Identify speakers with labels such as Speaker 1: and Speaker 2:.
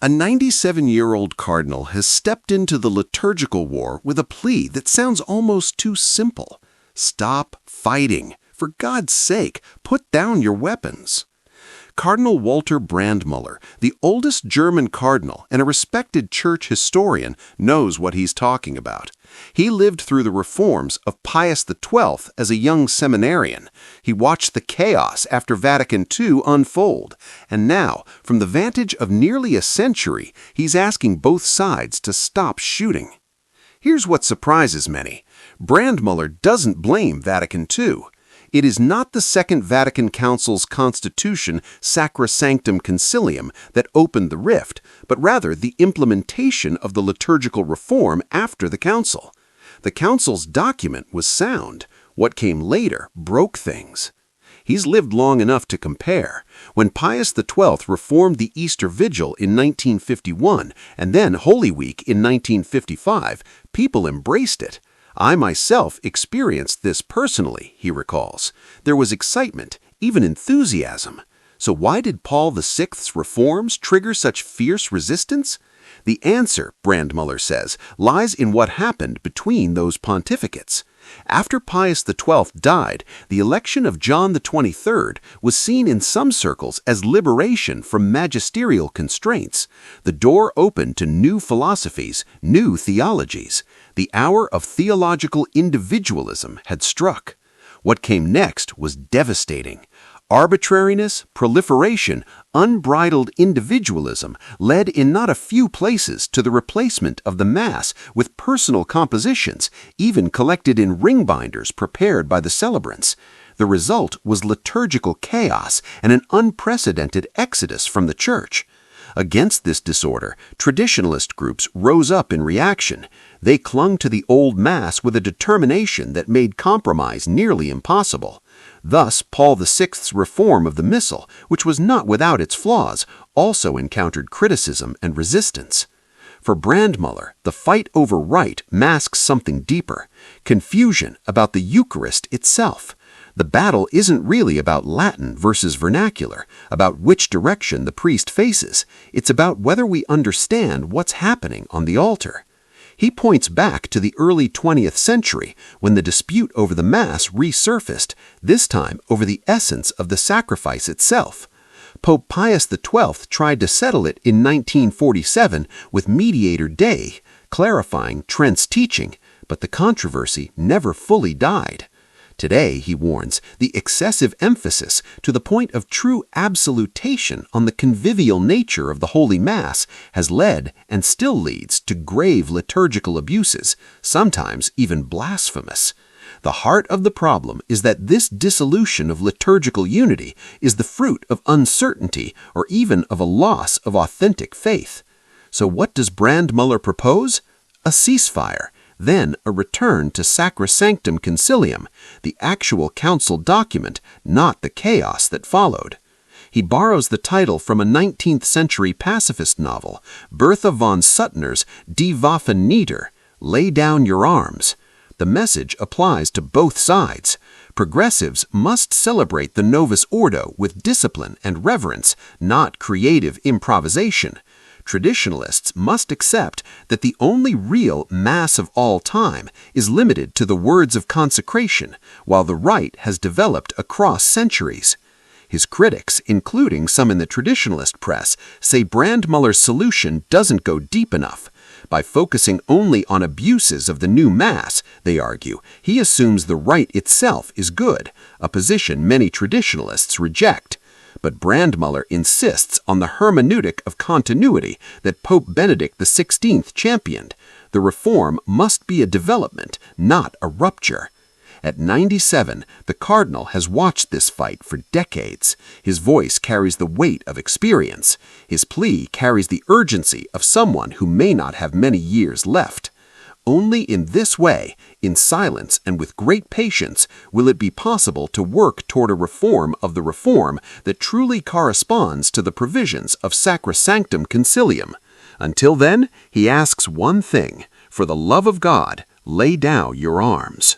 Speaker 1: A 97-year-old cardinal has stepped into the liturgical war with a plea that sounds almost too simple. Stop fighting. For God's sake, put down your weapons. Cardinal Walter Brandmüller, the oldest German cardinal and a respected church historian, knows what he's talking about. He lived through the reforms of Pius XII as a young seminarian. He watched the chaos after Vatican II unfold. And now, from the vantage of nearly a century, he's asking both sides to stop shooting. Here's what surprises many. Brandmüller doesn't blame Vatican II. It is not the Second Vatican Council's constitution, Sacrosanctum Concilium, that opened the rift, but rather the implementation of the liturgical reform after the council. The council's document was sound. What came later broke things. He's lived long enough to compare. When Pius XII reformed the Easter Vigil in 1951 and then Holy Week in 1955, people embraced it. I myself experienced this personally, he recalls. There was excitement, even enthusiasm. So why did Paul VI's reforms trigger such fierce resistance? The answer, Brandmüller says, lies in what happened between those pontificates. After Pius XII died, the election of John XXIII was seen in some circles as liberation from magisterial constraints. The door opened to new philosophies, new theologies. The hour of theological individualism had struck. What came next was devastating. Arbitrariness, proliferation, unbridled individualism led in not a few places to the replacement of the Mass with personal compositions, even collected in ring binders prepared by the celebrants. The result was liturgical chaos and an unprecedented exodus from the Church. Against this disorder, traditionalist groups rose up in reaction. They clung to the old Mass with a determination that made compromise nearly impossible. Thus, Paul VI's reform of the Missal, which was not without its flaws, also encountered criticism and resistance. For Brandmüller, the fight over rite masks something deeper: confusion about the Eucharist itself. The battle isn't really about Latin versus vernacular, about which direction the priest faces. It's about whether we understand what's happening on the altar. He points back to the early 20th century when the dispute over the Mass resurfaced, this time over the essence of the sacrifice itself. Pope Pius XII tried to settle it in 1947 with Mediator Dei, clarifying Trent's teaching, but the controversy never fully died. Today, he warns, the excessive emphasis to the point of true absolutation on the convivial nature of the Holy Mass has led and still leads to grave liturgical abuses, sometimes even blasphemous. The heart of the problem is that this dissolution of liturgical unity is the fruit of uncertainty or even of a loss of authentic faith. So what does Brandmüller propose? A ceasefire. Then a return to Sacrosanctum Concilium, the actual council document, not the chaos that followed. He borrows the title from a 19th century pacifist novel, Bertha von Suttner's Die Waffen nieder, Lay Down Your Arms. The message applies to both sides. Progressives must celebrate the Novus Ordo with discipline and reverence, not creative improvisation. Traditionalists must accept that the only real Mass of all time is limited to the words of consecration, while the rite has developed across centuries. His critics, including some in the traditionalist press, say Brandmüller's solution doesn't go deep enough. By focusing only on abuses of the new Mass, they argue, he assumes the rite itself is good, a position many traditionalists reject. But Brandmüller insists on the hermeneutic of continuity that Pope Benedict XVI championed. The reform must be a development, not a rupture. At 97, the cardinal has watched this fight for decades. His voice carries the weight of experience. His plea carries the urgency of someone who may not have many years left. Only in this way, in silence and with great patience, will it be possible to work toward a reform of the reform that truly corresponds to the provisions of Sacrosanctum Concilium. Until then, he asks one thing: for the love of God, lay down your arms.